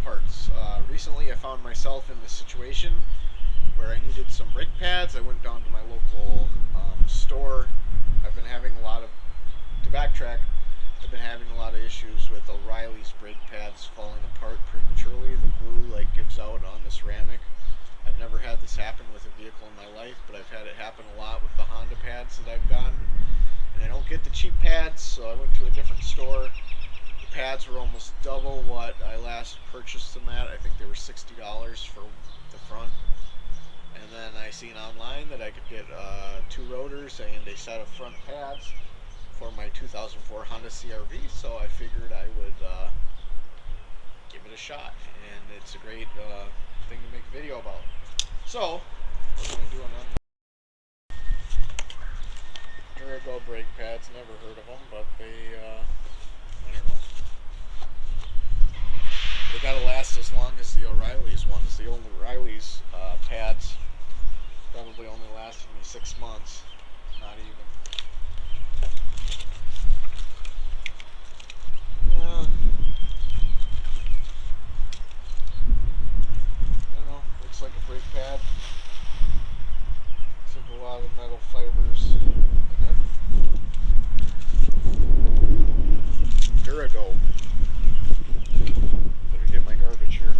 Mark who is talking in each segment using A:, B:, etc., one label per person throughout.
A: parts. Recently I found myself in this situation where I needed some brake pads. I went down to my local store. I've been having a lot of, to backtrack, I've been having a lot of issues with O'Reilly's brake pads falling apart prematurely. The glue gives out on the ceramic. I've never had this happen with a vehicle in my life, but I've had it happen a lot with the Honda pads that I've gotten. And I don't get the cheap pads, so I went to a different store. The pads were almost double what I last purchased them at. I think they were $60 for the front. And then I seen online that I could get 2 rotors and a set of front pads for my 2004 Honda CRV, so I figured I would give it a shot. And it's a great thing to make a video about. So, we're going to do an Durago brake pads. Never heard of them, but they, I don't know. They gotta last as long as the O'Reilly's ones. The old O'Reilly's pads probably only lasted me 6 months, not even. Yeah. I don't know. Looks like a brake pad. Looks like a lot of metal fibers in it. Durago. Better get my garbage here.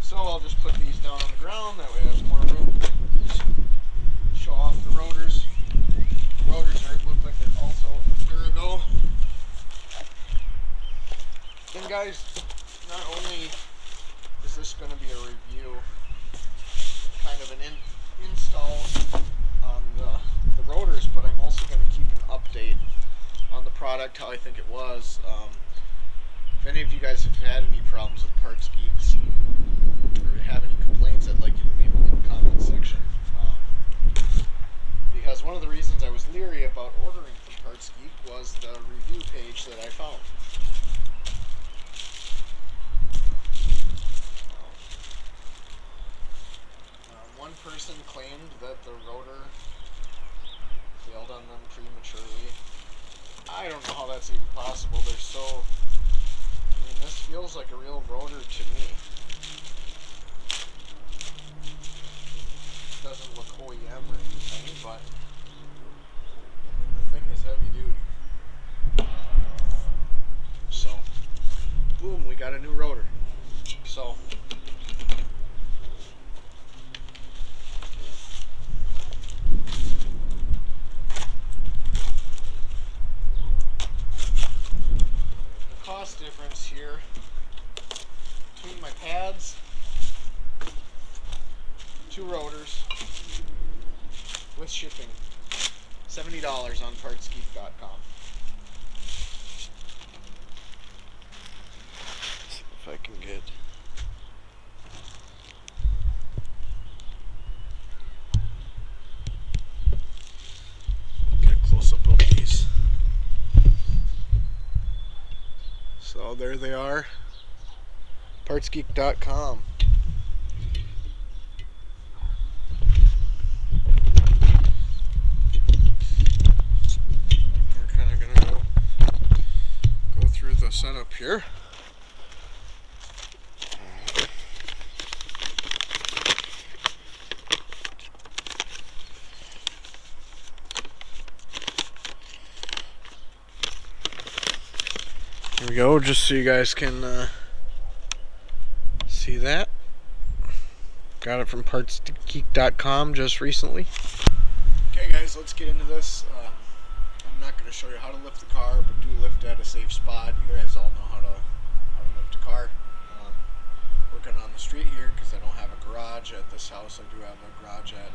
A: So I'll just put these down on the ground, that way I have more room to show off the rotors. The rotors look like they're also Durago. And guys, not only is this going to be a review, kind of an install on the rotors, but I'm also going to keep an update on the product, how I think it was. If any of you guys have had any problems with Parts Geeks or have any complaints, I'd like you to leave them in the comment section. Because one of the reasons I was leery about ordering from Parts Geek was the review page that I found. One person claimed that the rotor failed on them prematurely. I don't know how that's even possible. They're so... I mean, this feels like a real rotor to me. It doesn't look OEM or anything, but I mean, the thing is heavy duty. So, boom, we got a new rotor. So, cost difference here between my pads, 2 rotors with shipping, $70 on partsgeek.com. See if I can get a close up of these. So there they are, partsgeek.com. We're kind of going to go through the setup here. Here we go, just so you guys can see that. Got it from partsgeek.com just recently. Okay guys, let's get into this. I'm not going to show you how to lift the car, but do lift at a safe spot. You guys all know how to lift a car. Working on the street here because I don't have a garage at this house. I do have a garage at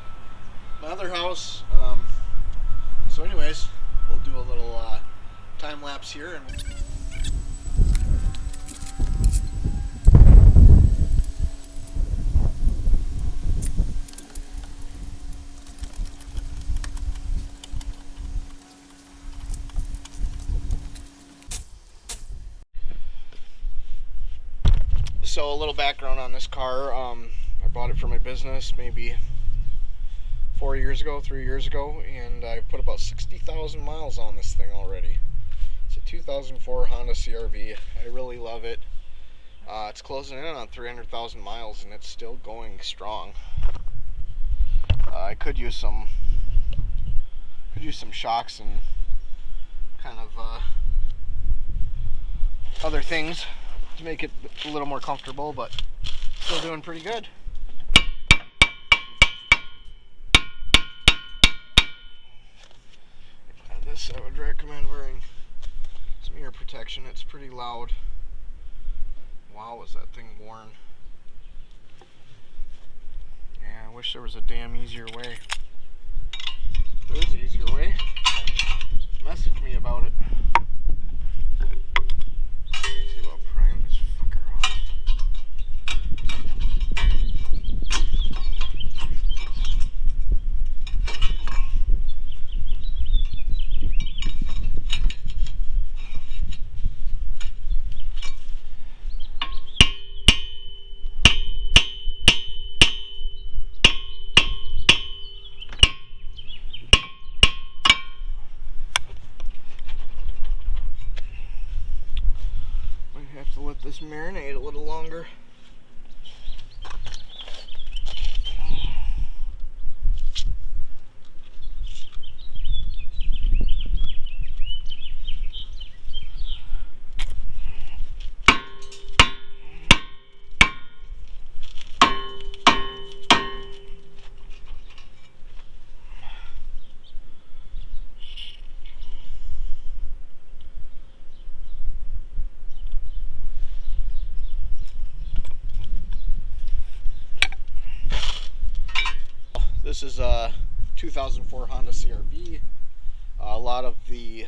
A: my other house. So anyways, we'll do a little time lapse here and So a little background on this car. I bought it for my business maybe 3 years ago, and I've put about 60,000 miles on this thing already. It's a 2004 Honda CRV. I really love it. It's closing in on 300,000 miles, and it's still going strong. I could use some shocks and kind of other things to make it a little more comfortable, but still doing pretty good. This I would recommend wearing some ear protection. It's pretty loud. Wow, is that thing worn? Yeah, I wish there was a damn easier way. If there's an easier way, message me about it. Let's see about prying this fucker off. Have to let this marinate a little longer. This is a 2004 Honda CRV. A lot of the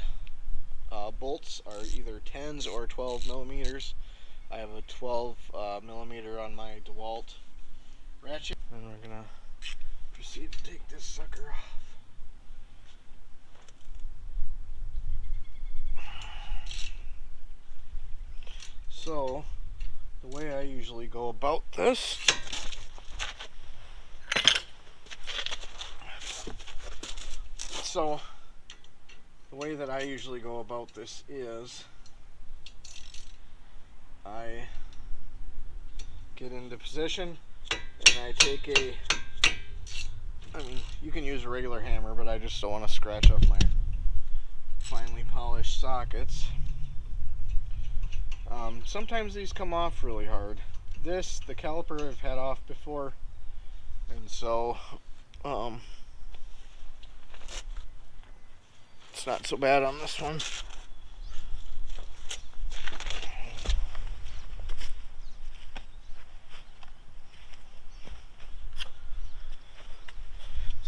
A: bolts are either 10s or 12 millimeters. I have a 12 millimeter on my DeWalt ratchet, and we're gonna proceed to take this sucker off. So, the way I usually go about this is I get into position and I take you can use a regular hammer, but I just don't want to scratch up my finely polished sockets. Sometimes these come off really hard. The caliper I've had off before, and so it's not so bad on this one. Just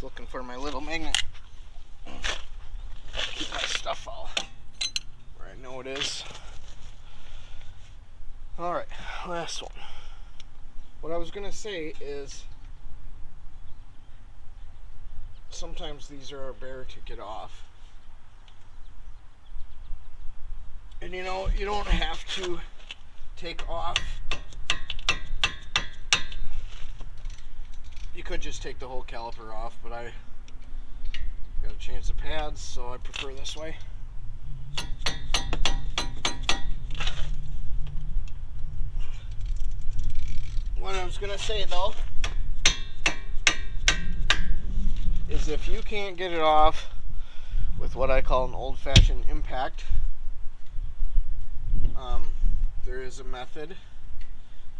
A: looking for my little magnet. Keep my stuff all where I know it is. Alright, last one. What I was going to say is sometimes these are a bear to get off. And you know, you don't have to take off. You could just take the whole caliper off, but I gotta change the pads, so I prefer this way. What I was gonna say though is if you can't get it off with what I call an old-fashioned impact, there is a method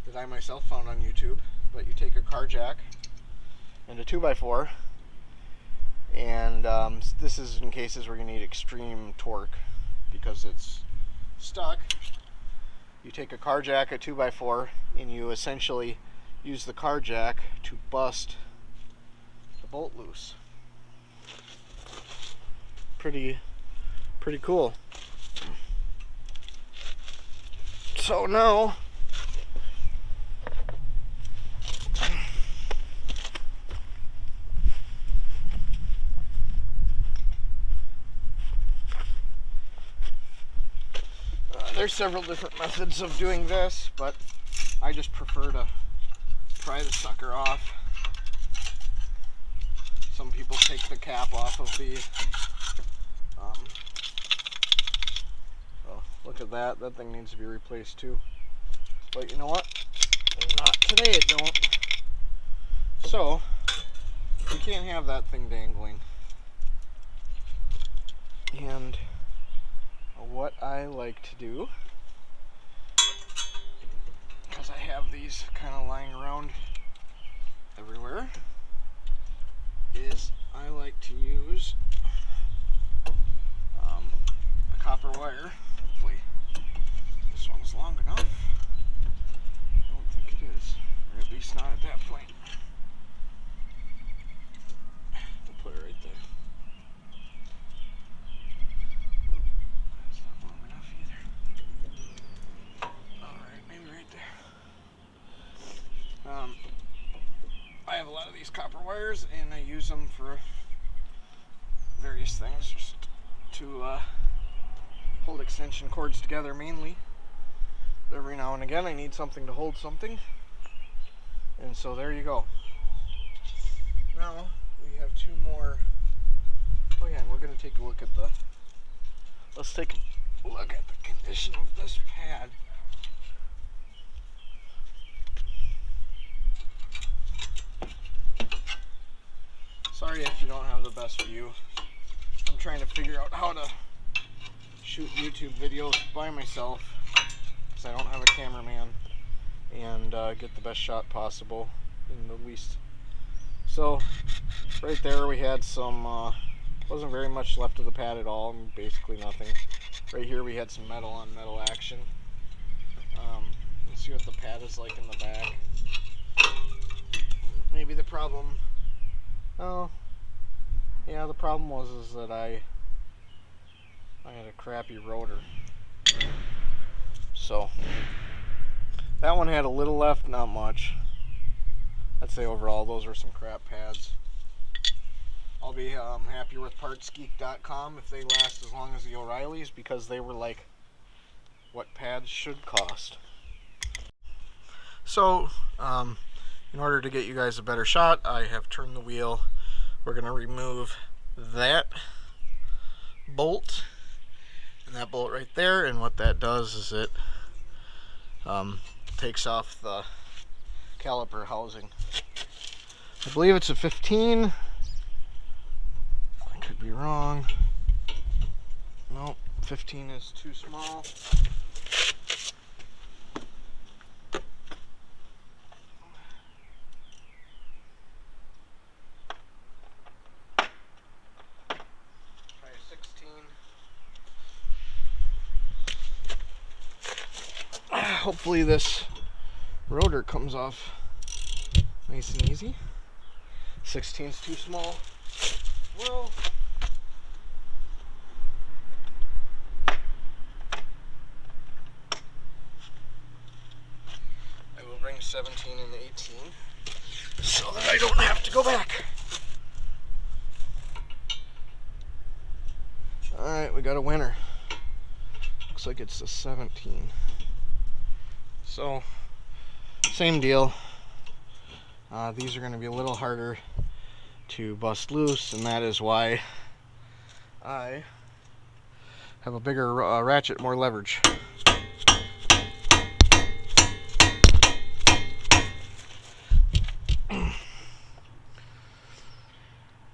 A: that I myself found on YouTube. But you take a car jack and a 2x4, and this is in cases where you need extreme torque because it's stuck. You take a car jack, a 2x4, and you essentially use the car jack to bust the bolt loose. Pretty cool. So now there's several different methods of doing this, but I just prefer to pry the sucker off Some people take the cap off of the oh, look at that. That thing needs to be replaced too. But you know what? Not today it don't. So, you can't have that thing dangling. And what I like to do, because I have these kind of lying around everywhere, is I like to use a copper wire. Hopefully this one's long enough. I don't think it is, or at least not at that point. We'll put it right there. That's not long enough either. Alright, maybe right there. I have a lot of these copper wires and I use them for various things, just to hold extension cords together mainly. But every now and again I need something to hold something, and so there you go. Now we have two more. Oh yeah, and we're going to take a look at let's take a look at the condition of this pad. Sorry if you don't have the best view. I'm trying to figure out how to shoot YouTube videos by myself because I don't have a cameraman, and get the best shot possible in the least. So right there we had some, wasn't very much left of the pad at all, basically nothing. Right here we had some metal on metal action. Let's see what the pad is like in the back. Maybe the problem, oh yeah, the problem was that I had a crappy rotor. So that one had a little left, not much. I'd say overall those were some crap pads. I'll be happy with partsgeek.com if they last as long as the O'Reillys, because they were like what pads should cost. So in order to get you guys a better shot, I have turned the wheel. We're going to remove that bolt and that bolt right there, and what that does is it takes off the caliper housing. I believe it's a 15. I could be wrong. Nope, 15 is too small. Try a 16. Hopefully this rotor comes off nice and easy. 16's too small. Well, I will bring 17 and 18 so that I don't have to go back. Alright, we got a winner. Looks like it's a 17. So, same deal. These are going to be a little harder to bust loose, and that is why I have a bigger ratchet, more leverage.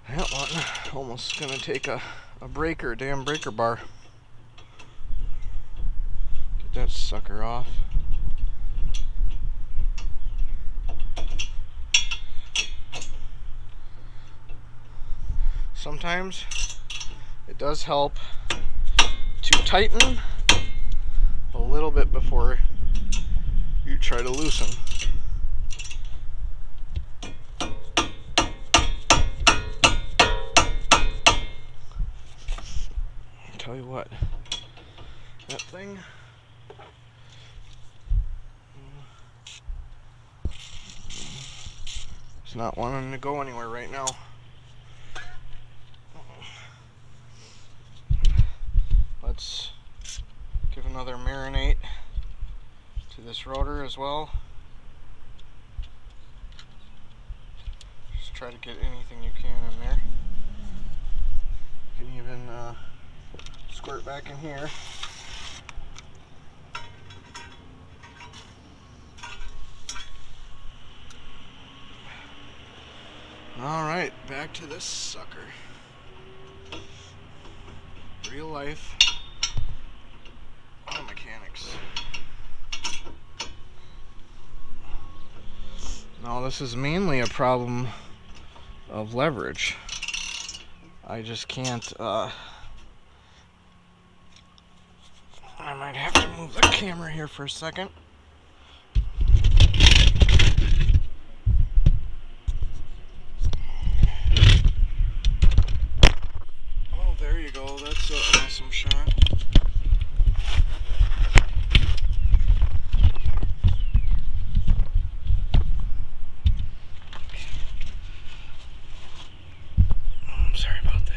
A: That one almost going to take a breaker, damn breaker bar. Get that sucker off. Sometimes it does help to tighten a little bit before you try to loosen. I'll tell you what, that thing is not wanting to go anywhere right now. Let's give another marinate to this rotor as well. Just try to get anything you can in there. You can even squirt back in here. Alright, back to this sucker. Real life auto mechanics. Now this is mainly a problem of leverage. I just can't, I might have to move the camera here for a second. Oh, there you go. That's an awesome shot. Sorry about that.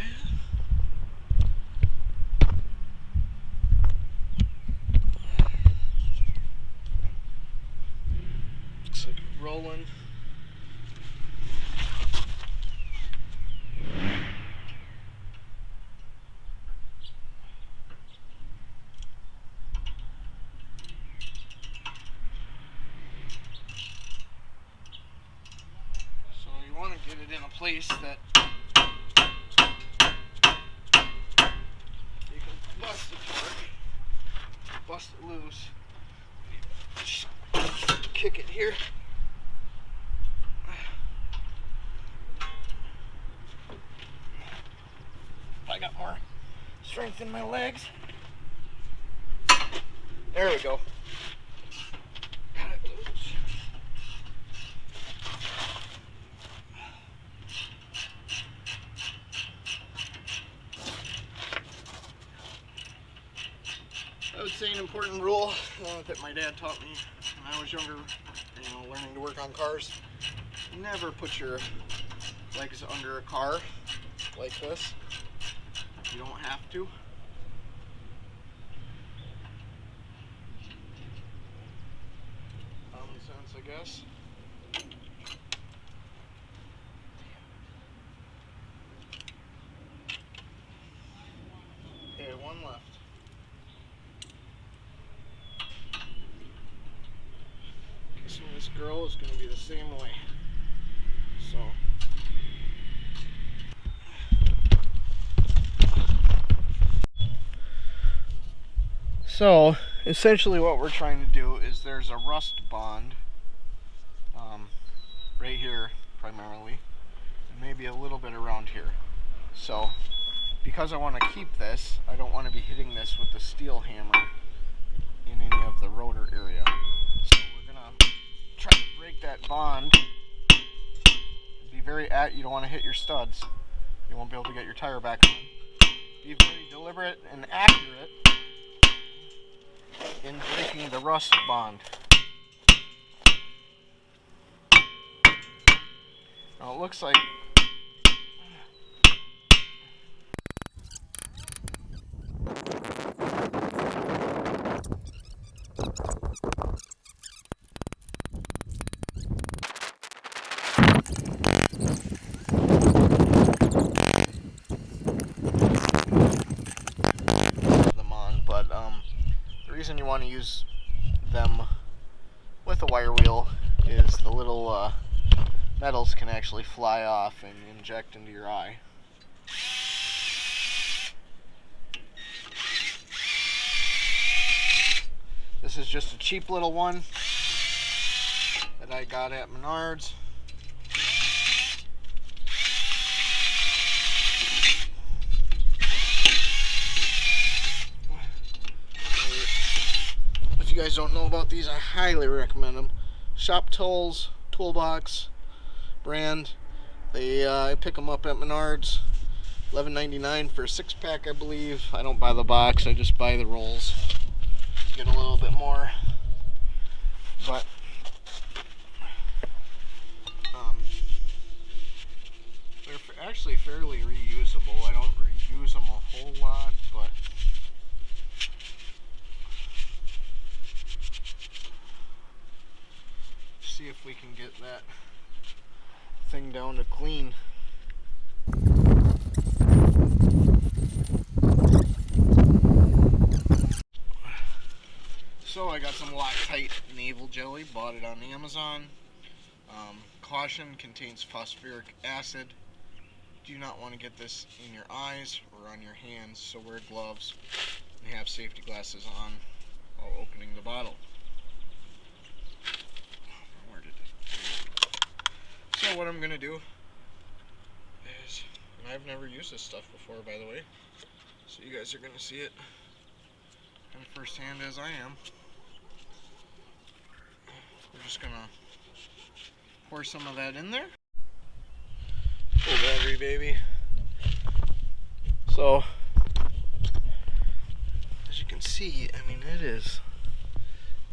A: Looks like rolling. So you want to get it in a place that bust the torque, bust it loose, just kick it here. I got more strength in my legs. There we go. Got it loose. I would say an important rule that my dad taught me when I was younger, learning to work on cars. Never put your legs under a car like this. You don't have to. Common sense, I guess. Okay, one left. Guessing this girl is going to be the same way. So essentially what we're trying to do is there's a rust bond right here primarily, and maybe a little bit around here. So because I want to keep this, I don't want to be hitting this with the steel hammer in any of the rotor area. So we're going to try to break that bond. Be very you don't want to hit your studs. You won't be able to get your tire back on. Be very deliberate and accurate in breaking the rust bond. Now it looks like the reason you want to use them with a wire wheel is the little metals can actually fly off and inject into your eye. This is just a cheap little one that I got at Menards. If you guys don't know about these, I highly recommend them. Shop Tools, Toolbox brand. I pick them up at Menards. $11.99 for a 6-pack, I believe. I don't buy the box, I just buy the rolls. Get a little bit more. But they're actually fairly reusable. I don't reuse them a whole lot, but see if we can get that thing down to clean. So I got some Loctite navel jelly, bought it on Amazon. Caution, contains phosphoric acid. Do not want to get this in your eyes or on your hands, so wear gloves and have safety glasses on while opening the bottle. Where did it? So what I'm going to do is, and I've never used this stuff before, by the way, so you guys are going to see it kind of firsthand as I am. We're just going to pour some of that in there. Full battery, baby. So, as you can see, I mean, there's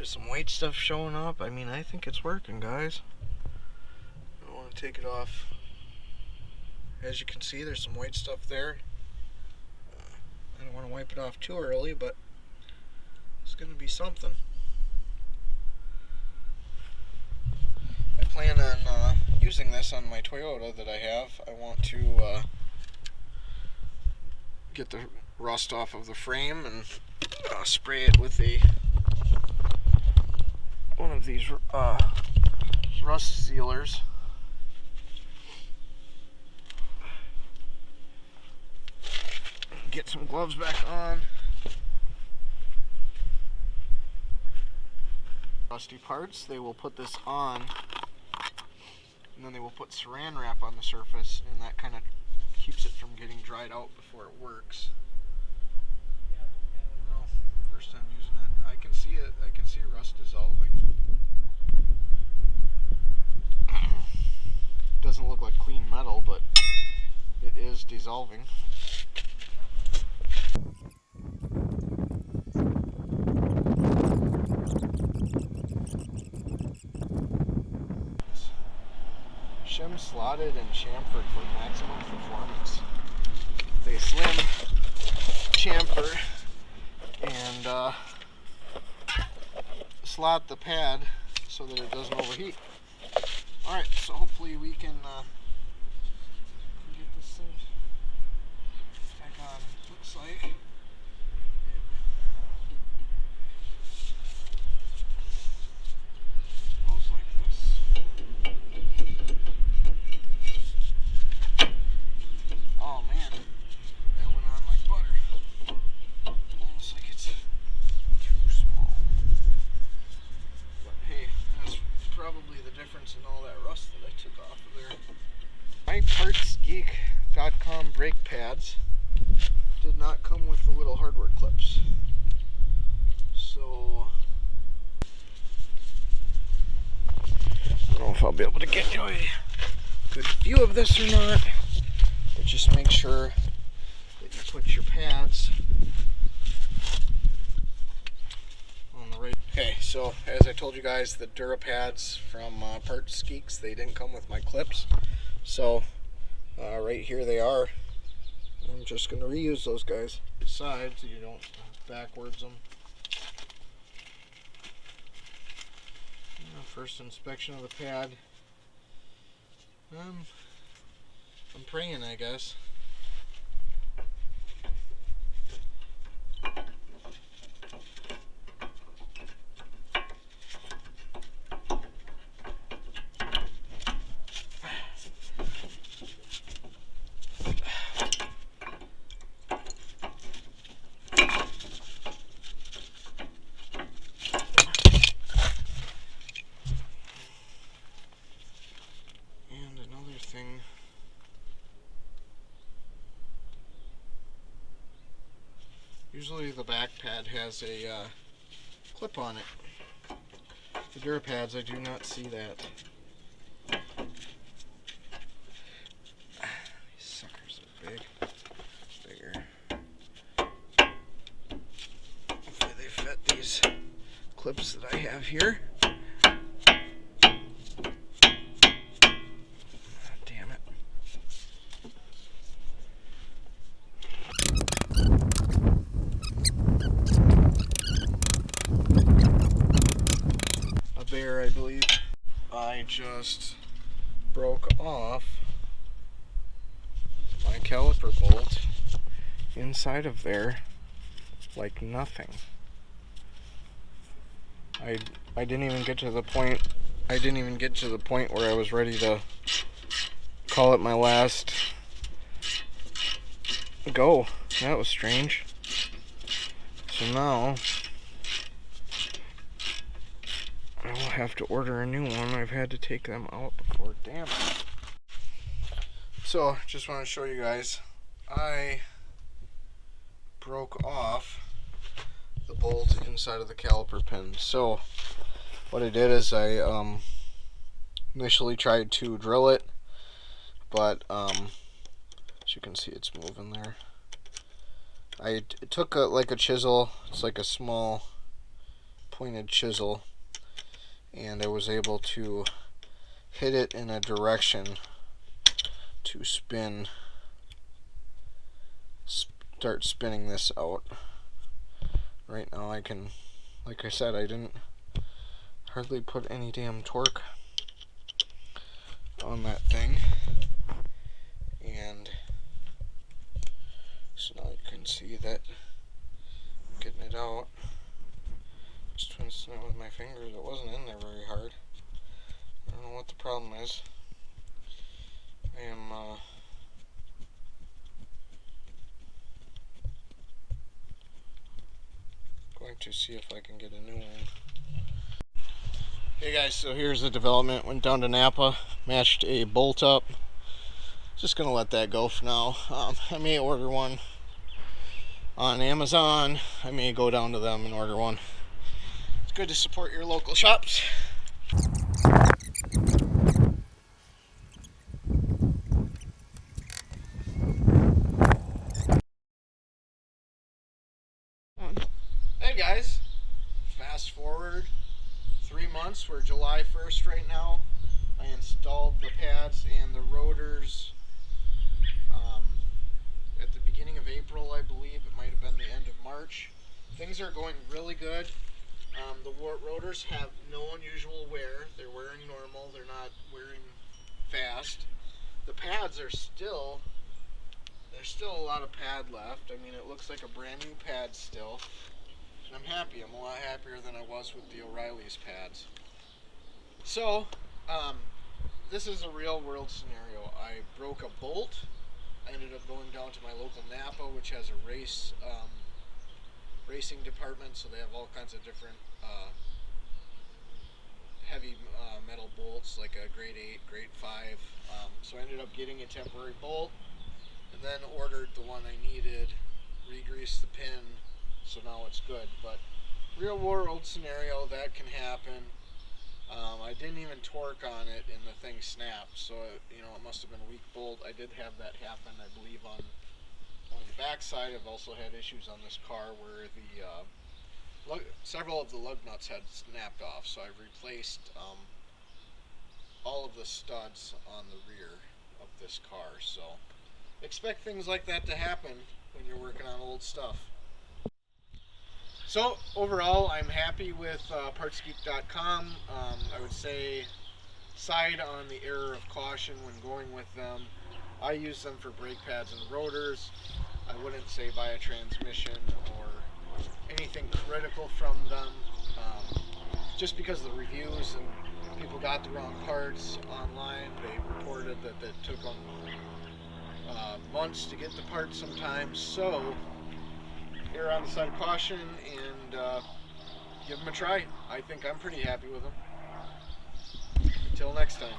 A: some white stuff showing up. I mean, I think it's working, guys. I don't want to take it off. As you can see, there's some white stuff there. I don't want to wipe it off too early, but it's going to be something. I plan on using this on my Toyota that I have. I want to get the rust off of the frame and spray it with one of these rust sealers. Get some gloves back on. Rusty parts, they will put this on, and then they will put saran wrap on the surface, and that kind of keeps it from getting dried out before it works. No, first time using it. I can see it. I can see rust dissolving. Doesn't look like clean metal, but it is dissolving. Shim slotted and chamfered for maximum performance. They slim, chamfer, and slot the pad so that it doesn't overheat. Alright, so hopefully we can get this thing back on. Looks like and all that rust that I took off of there. My partsgeek.com brake pads did not come with the little hardware clips. So I don't know if I'll be able to get you a good view of this or not, but just make sure that you put your pads on the right. Okay, so as I told you guys, the Dura pads from Parts Geeks, they didn't come with my clips. So right here they are. I'm just going to reuse those guys. Sides, so you don't backwards them. First inspection of the pad. I'm praying, I guess. Usually the back pad has a clip on it. The Dura pads, I do not see that. These suckers are big. Bigger. Hopefully they fit these clips that I have here. I believe I just broke off my caliper bolt inside of there like nothing. I didn't even get to the point where I was ready to call it my last go. That was strange. So now I will have to order a new one. I've had to take them out before. Damn it. So just want to show you guys, I broke off the bolt inside of the caliper pin. So what I did is I initially tried to drill it, but as you can see, it's moving there. I took like a chisel. It's like a small pointed chisel, and I was able to hit it in a direction to start spinning this out. Right now I can, like I said, I didn't hardly put any damn torque on that thing, and so now you can see that I'm getting it out. Just twisting it with my fingers. It wasn't in there very hard. I don't know what the problem is. I am going to see if I can get a new one. Hey guys, so here's the development. Went down to Napa, matched a bolt up. Just gonna let that go for now. I may order one on Amazon. I may go down to them and order one. It's good to support your local shops. Hey guys, fast forward 3 months. We're July 1st right now. I installed the pads and the rotors at the beginning of April, I believe. It might have been the end of March. Things are going really good. The rotors have no unusual wear. They're wearing normal. They're not wearing fast. The pads are still, there's still a lot of pad left. I mean, it looks like a brand new pad still. And I'm happy. I'm a lot happier than I was with the O'Reilly's pads. So, this is a real world scenario. I broke a bolt. I ended up going down to my local Napa, which has a racing department, so they have all kinds of different heavy metal bolts, like a grade 8, grade 5. So I ended up getting a temporary bolt, and then ordered the one I needed, re-greased the pin, so now it's good. But real world scenario, that can happen. I didn't even torque on it and the thing snapped, so it must have been a weak bolt. I did have that happen, I believe, on the back side. I've also had issues on this car where the several of the lug nuts had snapped off, so I've replaced all of the studs on the rear of this car. So expect things like that to happen when you're working on old stuff. So overall, I'm happy with partsgeek.com. I would say side on the error of caution when going with them. I use them for brake pads and rotors. I wouldn't say buy a transmission or anything critical from them, just because of the reviews and people got the wrong parts online. They reported that it took them months to get the parts sometimes. So err on the side of caution and give them a try. I think I'm pretty happy with them. Until next time.